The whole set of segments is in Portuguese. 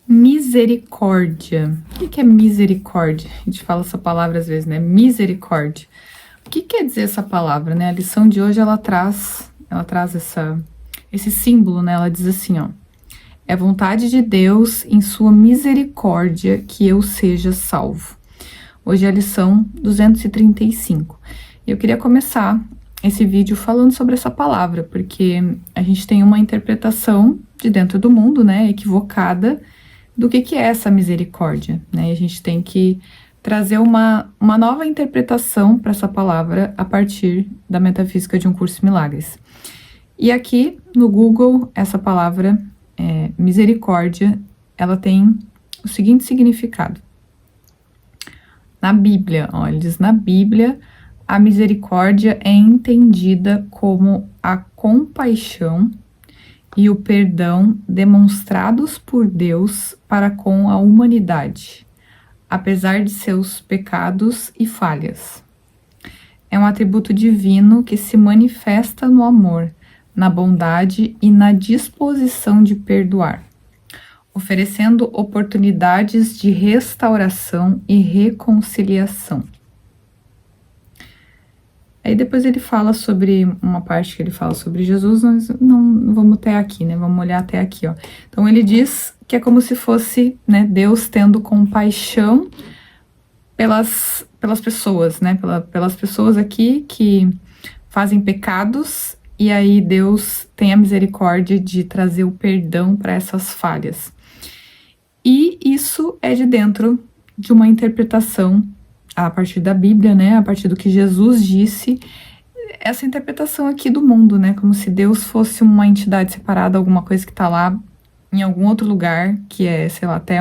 Misericórdia. O que é misericórdia? A gente fala essa palavra às vezes, né? Misericórdia. O que quer dizer essa palavra, né? A lição de hoje, ela traz esse símbolo, né? Ela diz assim, ó. É vontade de Deus, em sua misericórdia, que eu seja salvo. Hoje é a lição 235. Eu queria começar esse vídeo falando sobre essa palavra, porque a gente tem uma interpretação de dentro do mundo, né? Equivocada, do que é essa misericórdia, né? E a gente tem que trazer uma nova interpretação para essa palavra a partir da metafísica de um curso de milagres. E aqui no Google, essa palavra misericórdia, ela tem o seguinte significado. Na Bíblia, ó, ele diz na Bíblia, a misericórdia é entendida como a compaixão e o perdão demonstrados por Deus para com a humanidade, apesar de seus pecados e falhas. É um atributo divino que se manifesta no amor, na bondade e na disposição de perdoar, oferecendo oportunidades de restauração e reconciliação. Aí depois ele fala sobre uma parte que ele fala sobre Jesus, nós não vamos até aqui, né? Vamos olhar até aqui, ó. Então ele diz que é como se fosse, né, Deus tendo compaixão pelas pessoas, né? Pelas pessoas aqui que fazem pecados, e aí Deus tem a misericórdia de trazer o perdão para essas falhas. E isso é de dentro de uma interpretação a partir da Bíblia, né, a partir do que Jesus disse, essa interpretação aqui do mundo, né, como se Deus fosse uma entidade separada, alguma coisa que está lá em algum outro lugar, que é, sei lá, até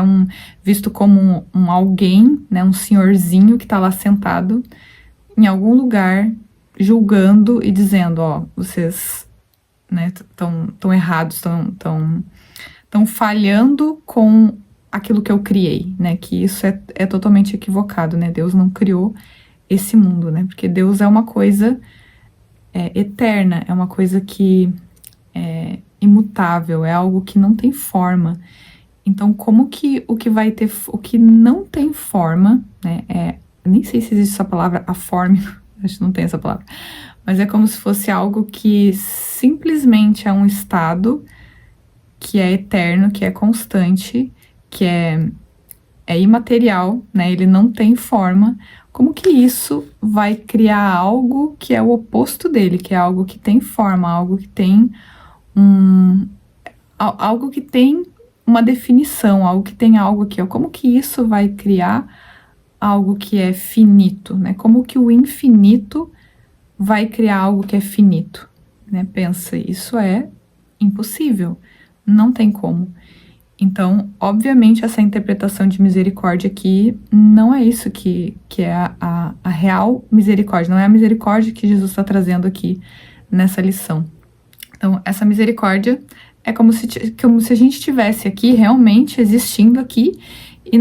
visto como um alguém, né, um senhorzinho que está lá sentado em algum lugar, julgando e dizendo, ó, vocês, né, estão errados, estão falhando com aquilo que eu criei, né, que isso é totalmente equivocado, né, Deus não criou esse mundo, né, porque Deus é uma coisa eterna, é uma coisa que é imutável, é algo que não tem forma. Então, como que o que não tem forma, né, nem sei se existe essa palavra, aforme, acho que não tem essa palavra, mas é como se fosse algo que simplesmente é um estado que é eterno, que é constante, que é imaterial, né? Ele não tem forma. Como que isso vai criar algo que é o oposto dele, que é algo que tem forma, algo que tem algo que tem uma definição, algo que tem algo aqui, ó. Como que isso vai criar algo que é finito, né? Como que o infinito vai criar algo que é finito, né? Pensa, isso é impossível, não tem como. Então, obviamente, essa interpretação de misericórdia aqui não é isso que é a real misericórdia, não é a misericórdia que Jesus está trazendo aqui nessa lição. Então, essa misericórdia é como se a gente estivesse aqui, realmente existindo aqui, e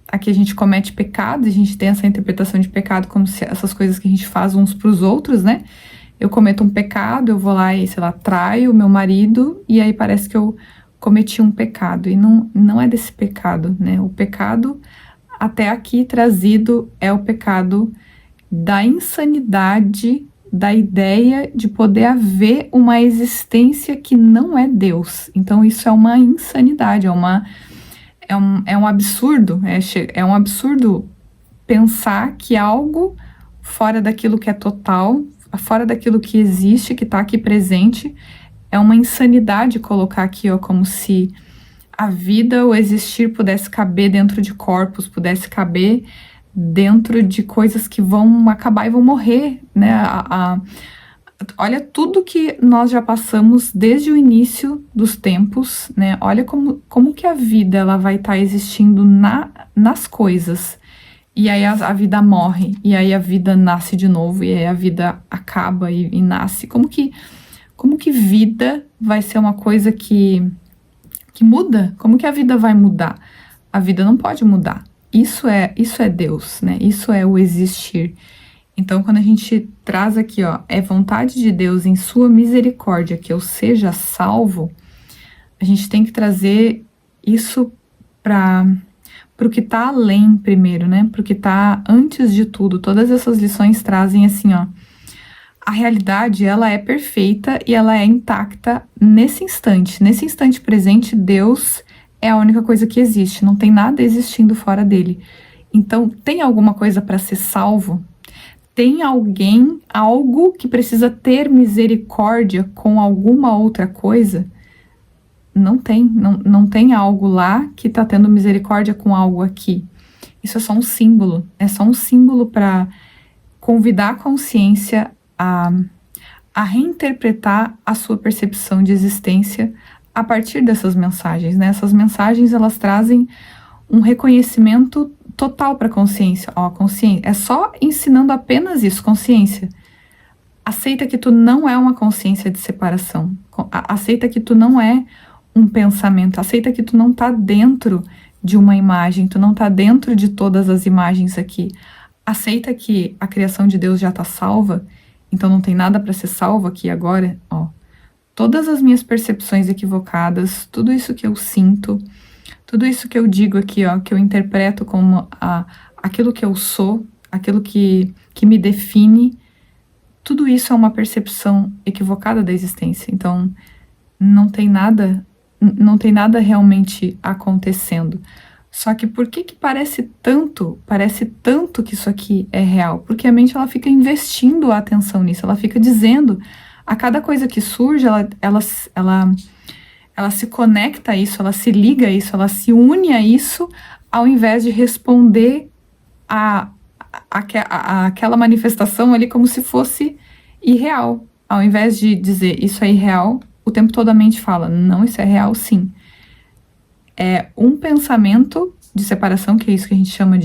aqui a gente comete pecado, a gente tem essa interpretação de pecado como se essas coisas que a gente faz uns para os outros, né? Eu cometo um pecado, eu vou lá e, sei lá, traio o meu marido, e aí parece que eu cometi um pecado, e não é desse pecado, né? O pecado até aqui trazido é o pecado da insanidade, da ideia de poder haver uma existência que não é Deus. Então isso é uma insanidade, é um absurdo, é um absurdo pensar que algo fora daquilo que é total, fora daquilo que existe, que está aqui presente, é uma insanidade colocar aqui, ó, como se a vida, o existir, pudesse caber dentro de corpos, pudesse caber dentro de coisas que vão acabar e vão morrer, né? Olha tudo que nós já passamos desde o início dos tempos, né? Olha como que a vida ela vai estar existindo nas coisas. E aí a vida morre, e aí a vida nasce de novo, e aí a vida acaba e nasce. Como que vida vai ser uma coisa que muda? Como que a vida vai mudar? A vida não pode mudar. Isso é Deus, né? Isso é o existir. Então, quando a gente traz aqui, ó, é vontade de Deus em sua misericórdia que eu seja salvo, a gente tem que trazer isso para o que está além primeiro, né? Para o que está antes de tudo. Todas essas lições trazem assim, ó. A realidade, ela é perfeita e ela é intacta nesse instante. Nesse instante presente, Deus é a única coisa que existe. Não tem nada existindo fora dele. Então, tem alguma coisa para ser salvo? Tem alguém, algo que precisa ter misericórdia com alguma outra coisa? Não tem. Não tem algo lá que está tendo misericórdia com algo aqui. Isso é só um símbolo. É só um símbolo para convidar a consciência a reinterpretar a sua percepção de existência a partir dessas mensagens, né? Essas mensagens, elas trazem um reconhecimento total para a consciência. Ó, consciência é só ensinando apenas isso, consciência. Aceita que tu não é uma consciência de separação. Aceita que tu não é um pensamento. Aceita que tu não está dentro de uma imagem, tu não está dentro de todas as imagens aqui. Aceita que a criação de Deus já está salva. Então não tem nada para ser salvo aqui agora, ó. Todas as minhas percepções equivocadas, tudo isso que eu sinto, tudo isso que eu digo aqui, ó, que eu interpreto como aquilo que eu sou, aquilo que me define, tudo isso é uma percepção equivocada da existência. Então não tem nada realmente acontecendo. Só que por que parece tanto que isso aqui é real? Porque a mente, ela fica investindo a atenção nisso, ela fica dizendo, a cada coisa que surge, ela se conecta a isso, ela se liga a isso, ela se une a isso, ao invés de responder àquela manifestação ali como se fosse irreal. Ao invés de dizer, isso é irreal, o tempo todo a mente fala, não, isso é real sim. É um pensamento de separação, que é isso que a gente chama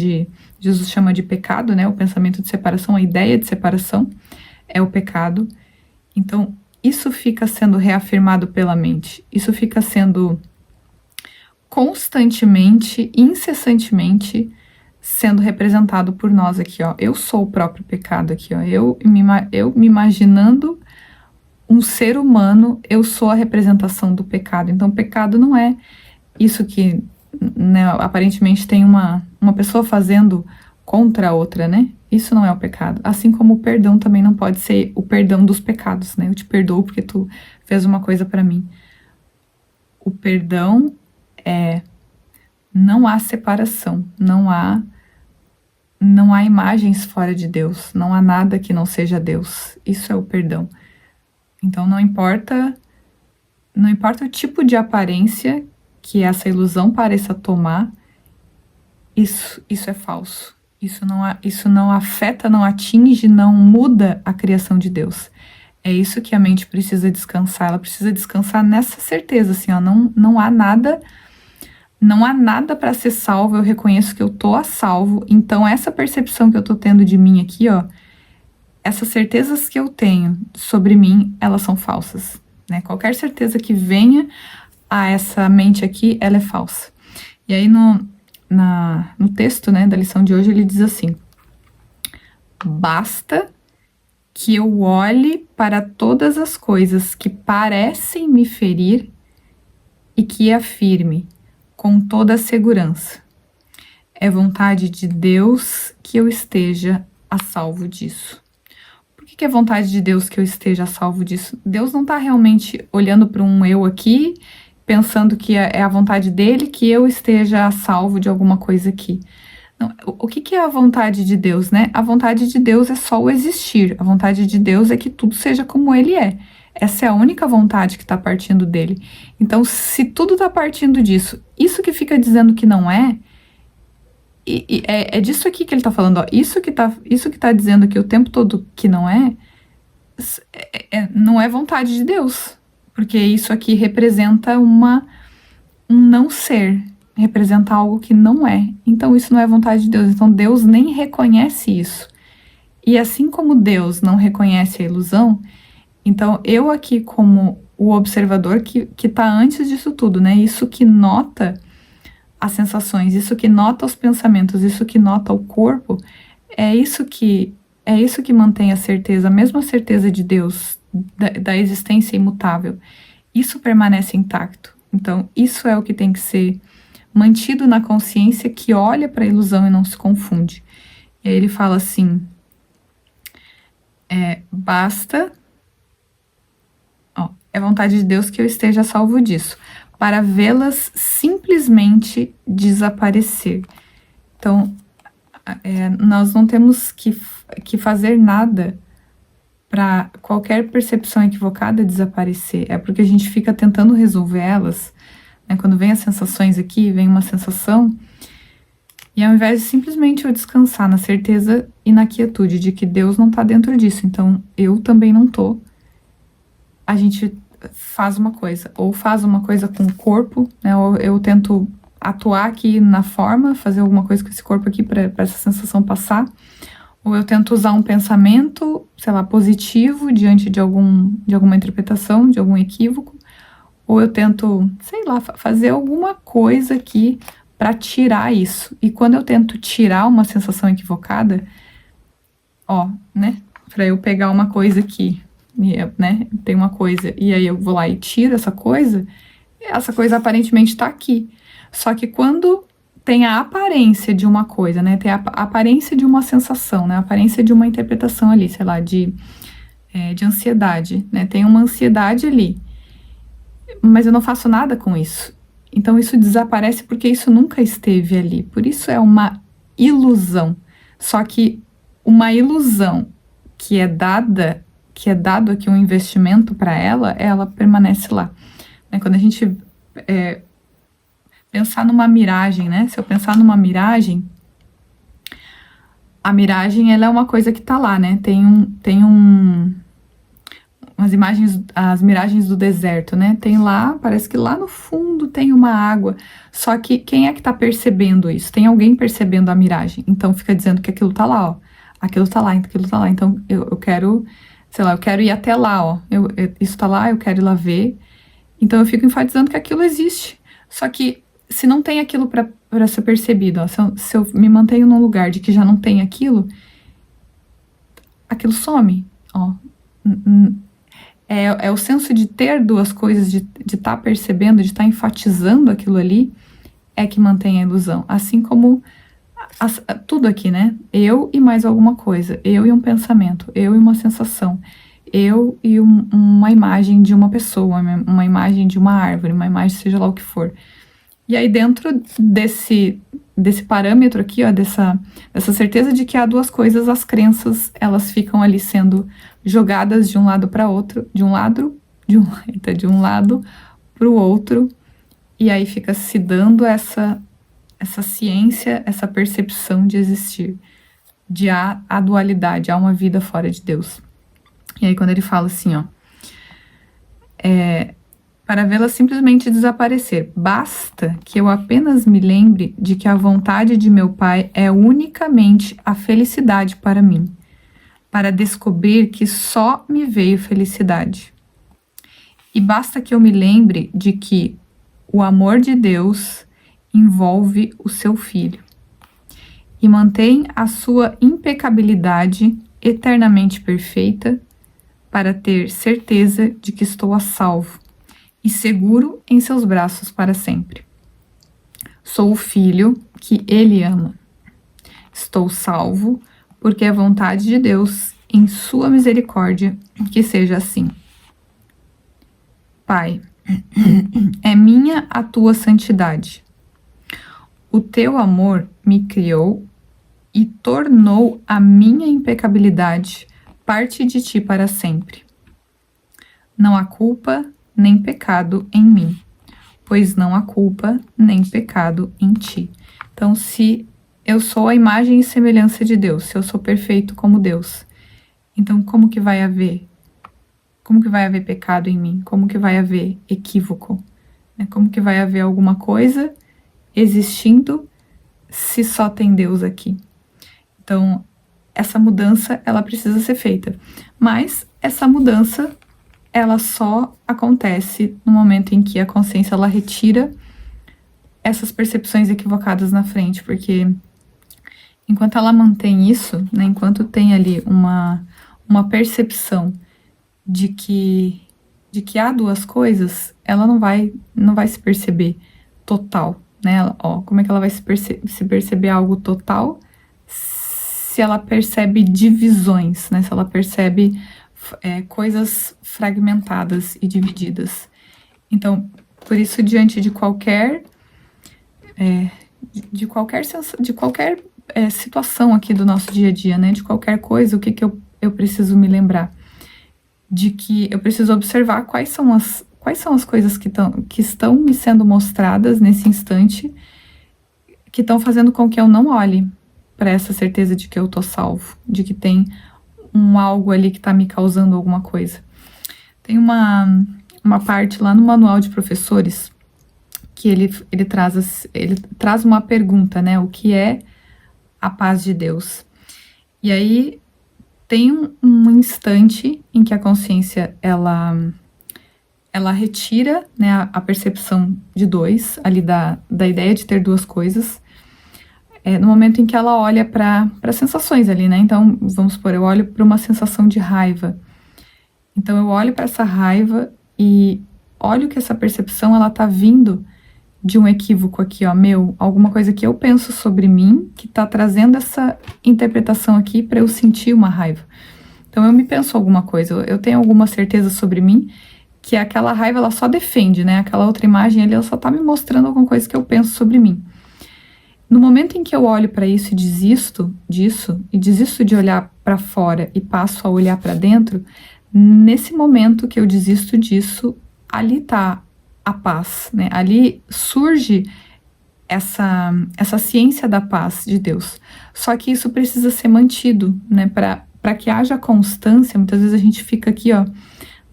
Jesus chama de pecado, né? O pensamento de separação, a ideia de separação é o pecado. Então, isso fica sendo reafirmado pela mente. Isso fica sendo constantemente, incessantemente, sendo representado por nós aqui, ó. Eu sou o próprio pecado aqui, ó. Eu me imaginando um ser humano, eu sou a representação do pecado. Então, o pecado não é isso que, né, aparentemente tem uma pessoa fazendo contra a outra, né? Isso não é o pecado. Assim como o perdão também não pode ser o perdão dos pecados, né? Eu te perdoo porque tu fez uma coisa para mim. O perdão não há separação, não há imagens fora de Deus, não há nada que não seja Deus. Isso é o perdão. Então não importa o tipo de aparência que essa ilusão pareça tomar, isso é falso. Isso não afeta, não atinge, não muda a criação de Deus. É isso que a mente precisa descansar. Ela precisa descansar nessa certeza, assim, ó, não há nada para ser salvo. Eu reconheço que eu tô a salvo. Então essa percepção que eu tô tendo de mim aqui, ó, essas certezas que eu tenho sobre mim, elas são falsas, né? Qualquer certeza que venha a essa mente aqui, ela é falsa. E aí no texto, né, da lição de hoje, ele diz assim: basta que eu olhe para todas as coisas que parecem me ferir e que afirme com toda a segurança: é vontade de Deus que eu esteja a salvo disso. Por que é vontade de Deus que eu esteja a salvo disso? Deus não está realmente olhando para um eu aqui, pensando que é a vontade dele que eu esteja a salvo de alguma coisa aqui. Não, o que é a vontade de Deus, né? A vontade de Deus é só o existir. A vontade de Deus é que tudo seja como ele é. Essa é a única vontade que está partindo dele. Então, se tudo está partindo disso, isso que fica dizendo que não é, é disso aqui que ele está falando, ó. Isso que tá dizendo aqui o tempo todo que não não é vontade de Deus. Porque isso aqui representa um não ser, representa algo que não é. Então isso não é vontade de Deus. Então Deus nem reconhece isso. E assim como Deus não reconhece a ilusão, então eu aqui como o observador que está antes disso tudo, né? Isso que nota as sensações, isso que nota os pensamentos, isso que nota o corpo, é isso que mantém a certeza, a mesma certeza de Deus, da existência imutável. Isso permanece intacto. Então, isso é o que tem que ser mantido na consciência que olha para a ilusão e não se confunde. E aí ele fala assim, basta, é vontade de Deus que eu esteja salvo disso, para vê-las simplesmente desaparecer. Então, nós não temos que fazer nada para qualquer percepção equivocada desaparecer. É porque a gente fica tentando resolver elas, né? Quando vem as sensações aqui, vem uma sensação, e ao invés de simplesmente eu descansar na certeza e na quietude de que Deus não está dentro disso, então eu também não tô, a gente faz uma coisa, ou faz uma coisa com o corpo, né? Ou eu tento atuar aqui na forma, fazer alguma coisa com esse corpo aqui para essa sensação passar, ou eu tento usar um pensamento, sei lá, positivo diante de alguma interpretação, de algum equívoco, ou eu tento, sei lá, fazer alguma coisa aqui para tirar isso. E quando eu tento tirar uma sensação equivocada, né, para eu pegar uma coisa aqui, né, tem uma coisa, e aí eu vou lá e tiro essa coisa aparentemente está aqui. Só que quando tem a aparência de uma coisa, né, tem a aparência de uma sensação, né, a aparência de uma interpretação ali, sei lá, de ansiedade, né, tem uma ansiedade ali, mas eu não faço nada com isso. Então isso desaparece porque isso nunca esteve ali, por isso é uma ilusão. Só que uma ilusão que é dado aqui um investimento para ela permanece lá. Né? Quando a gente pensar numa miragem, né? Se eu pensar numa miragem, a miragem ela é uma coisa que tá lá, né? Tem umas imagens, as miragens do deserto, né? Tem lá, parece que lá no fundo tem uma água. Só que quem é que tá percebendo isso? Tem alguém percebendo a miragem. Então fica dizendo que aquilo tá lá, ó. Aquilo tá lá, aquilo tá lá. Então eu quero, sei lá, eu quero ir até lá, ó. Isso tá lá, eu quero ir lá ver. Então eu fico enfatizando que aquilo existe. Só que se não tem aquilo para ser percebido, ó, se eu me mantenho num lugar de que já não tem aquilo some, ó. É o senso de ter duas coisas, de estar percebendo, de estar enfatizando aquilo ali, é que mantém a ilusão. Assim como tudo aqui, né? Eu e mais alguma coisa. Eu e um pensamento. Eu e uma sensação. Eu e uma imagem de uma pessoa, uma imagem de uma árvore, uma imagem seja lá o que for. E aí dentro desse parâmetro aqui, ó, dessa certeza de que há duas coisas, as crenças, elas ficam ali sendo jogadas de um lado para outro, de um lado para o outro, e aí fica se dando essa ciência, essa percepção de existir, de há a dualidade, há uma vida fora de Deus. E aí quando ele fala assim, ó, para vê-la simplesmente desaparecer, basta que eu apenas me lembre de que a vontade de meu Pai é unicamente a felicidade para mim, para descobrir que só me veio felicidade. E basta que eu me lembre de que o amor de Deus envolve o seu Filho e mantém a sua impecabilidade eternamente perfeita para ter certeza de que estou a salvo e seguro em seus braços para sempre. Sou o filho que ele ama. Estou salvo porque é vontade de Deus, em sua misericórdia, que seja assim. Pai, é minha a tua santidade. O teu amor me criou e tornou a minha impecabilidade parte de ti para sempre. Não há culpa nem pecado em mim, pois não há culpa nem pecado em ti. Então, se eu sou a imagem e semelhança de Deus, se eu sou perfeito como Deus, então como que vai haver? Como que vai haver pecado em mim? Como que vai haver equívoco? Como que vai haver alguma coisa existindo se só tem Deus aqui? Então, essa mudança, ela precisa ser feita. Mas essa mudança, ela só acontece no momento em que a consciência, ela retira essas percepções equivocadas na frente, porque enquanto ela mantém isso, né, enquanto tem ali uma percepção de que há duas coisas, ela não vai se perceber total, né? Ó, como é que ela vai se perceber algo total se ela percebe divisões, né? Se ela percebe coisas fragmentadas e divididas. Então, por isso, diante de qualquer situação aqui do nosso dia a dia, né? De qualquer coisa, o que eu preciso me lembrar? De que eu preciso observar quais são as coisas que estão me sendo mostradas nesse instante, que estão fazendo com que eu não olhe para essa certeza de que eu tô salvo, de que tem algo ali que está me causando alguma coisa. Tem uma parte lá no manual de professores que ele traz uma pergunta, né? O que é a paz de Deus? E aí tem um instante em que a consciência ela retira, né, a percepção de dois, ali da ideia de ter duas coisas, no momento em que ela olha para sensações ali, né? Então, vamos supor, eu olho para uma sensação de raiva. Então, eu olho para essa raiva e olho que essa percepção, ela tá vindo de um equívoco aqui, ó, alguma coisa que eu penso sobre mim, que tá trazendo essa interpretação aqui para eu sentir uma raiva. Então, eu me penso alguma coisa, eu tenho alguma certeza sobre mim, que aquela raiva, ela só defende, né? Aquela outra imagem ali, ela só tá me mostrando alguma coisa que eu penso sobre mim. No momento em que eu olho para isso e desisto disso, e desisto de olhar para fora e passo a olhar para dentro, nesse momento que eu desisto disso, ali tá a paz, né? Ali surge essa ciência da paz de Deus. Só que isso precisa ser mantido, né? Para que haja constância. Muitas vezes a gente fica aqui, ó,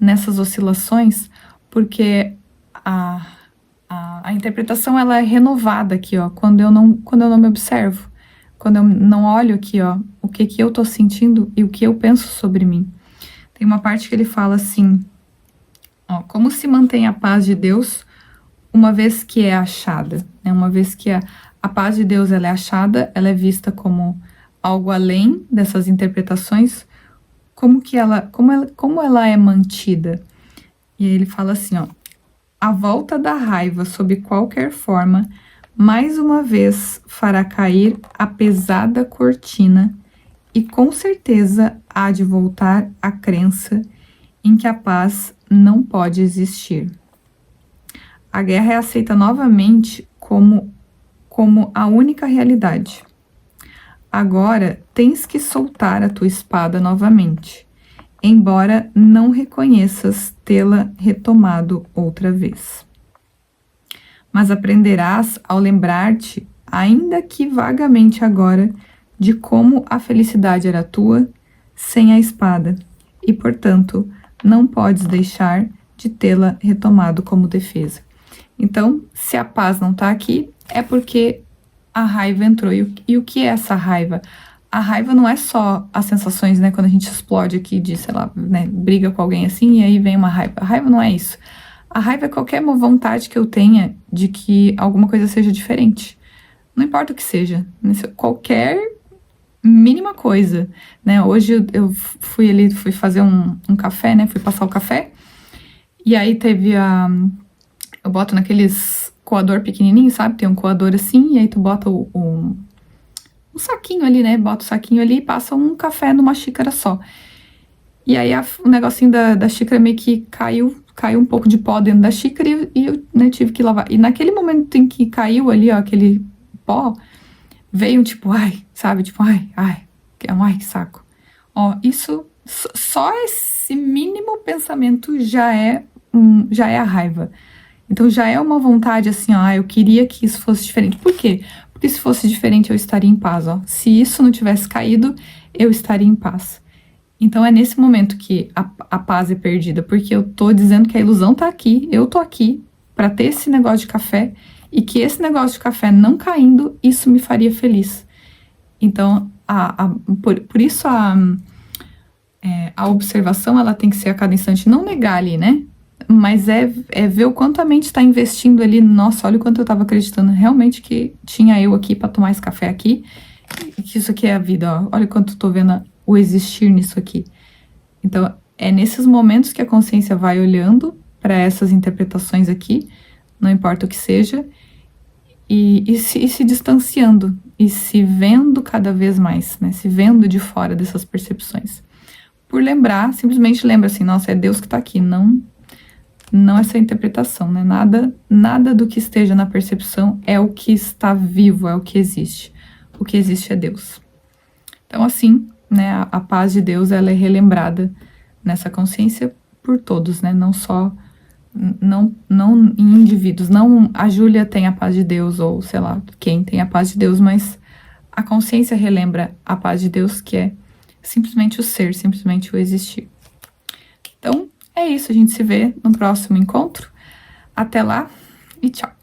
nessas oscilações, porque a interpretação, ela é renovada aqui, ó, quando eu não me observo, quando eu não olho aqui, ó, o que eu tô sentindo e o que eu penso sobre mim. Tem uma parte que ele fala assim, ó, como se mantém a paz de Deus uma vez que é achada, né? Uma vez que a paz de Deus ela é achada, ela é vista como algo além dessas interpretações, como ela é mantida. E aí ele fala assim, ó, a volta da raiva sob qualquer forma, mais uma vez fará cair a pesada cortina e com certeza há de voltar a crença em que a paz não pode existir. A guerra é aceita novamente como a única realidade. Agora tens que soltar a tua espada novamente, embora não reconheças tê-la retomado outra vez. Mas aprenderás ao lembrar-te, ainda que vagamente agora, de como a felicidade era tua sem a espada, e, portanto, não podes deixar de tê-la retomado como defesa. Então, se a paz não está aqui, é porque a raiva entrou. E o que é essa raiva? A raiva não é só as sensações, né? Quando a gente explode aqui de, sei lá, né, briga com alguém assim e aí vem uma raiva. A raiva não é isso. A raiva é qualquer vontade que eu tenha de que alguma coisa seja diferente. Não importa o que seja. Qualquer mínima coisa, né? Hoje eu fui fazer um café, né? Fui passar o café. E aí teve eu boto naqueles coador pequenininho, sabe? Tem um coador assim, e aí tu bota um saquinho ali, né? Bota o saquinho ali e passa um café numa xícara só. E aí o negocinho da xícara meio que caiu um pouco de pó dentro da xícara e eu, né, tive que lavar. E naquele momento em que caiu ali, ó, aquele pó, veio um tipo, ai, sabe? Tipo, ai, que saco. Ó, isso, só esse mínimo pensamento já é a raiva. Então já é uma vontade assim, ó, eu queria que isso fosse diferente. Por quê? Porque se fosse diferente eu estaria em paz, ó. Se isso não tivesse caído, eu estaria em paz. Então é nesse momento que a paz é perdida, porque eu tô dizendo que a ilusão tá aqui, eu tô aqui para ter esse negócio de café e que esse negócio de café não caindo, isso me faria feliz. Então, por isso a observação, ela tem que ser a cada instante, não negar ali, né? Mas é ver o quanto a mente está investindo ali. Nossa, olha o quanto eu estava acreditando realmente que tinha eu aqui para tomar esse café aqui, e que isso aqui é a vida, ó. Olha o quanto eu tô vendo o existir nisso aqui. Então, é nesses momentos que a consciência vai olhando para essas interpretações aqui, não importa o que seja, e se distanciando, e se vendo cada vez mais, né? Se vendo de fora dessas percepções. Por lembrar, simplesmente lembra assim, nossa, é Deus que tá aqui, não essa interpretação, né? Nada do que esteja na percepção é o que está vivo, é o que existe. O que existe é Deus. Então, assim, né, a paz de Deus, ela é relembrada nessa consciência por todos, né? Não só, não em indivíduos. Não a Júlia tem a paz de Deus, ou sei lá, quem tem a paz de Deus, mas a consciência relembra a paz de Deus, que é simplesmente o ser, simplesmente o existir. Então, é isso, a gente se vê no próximo encontro. Até lá e tchau!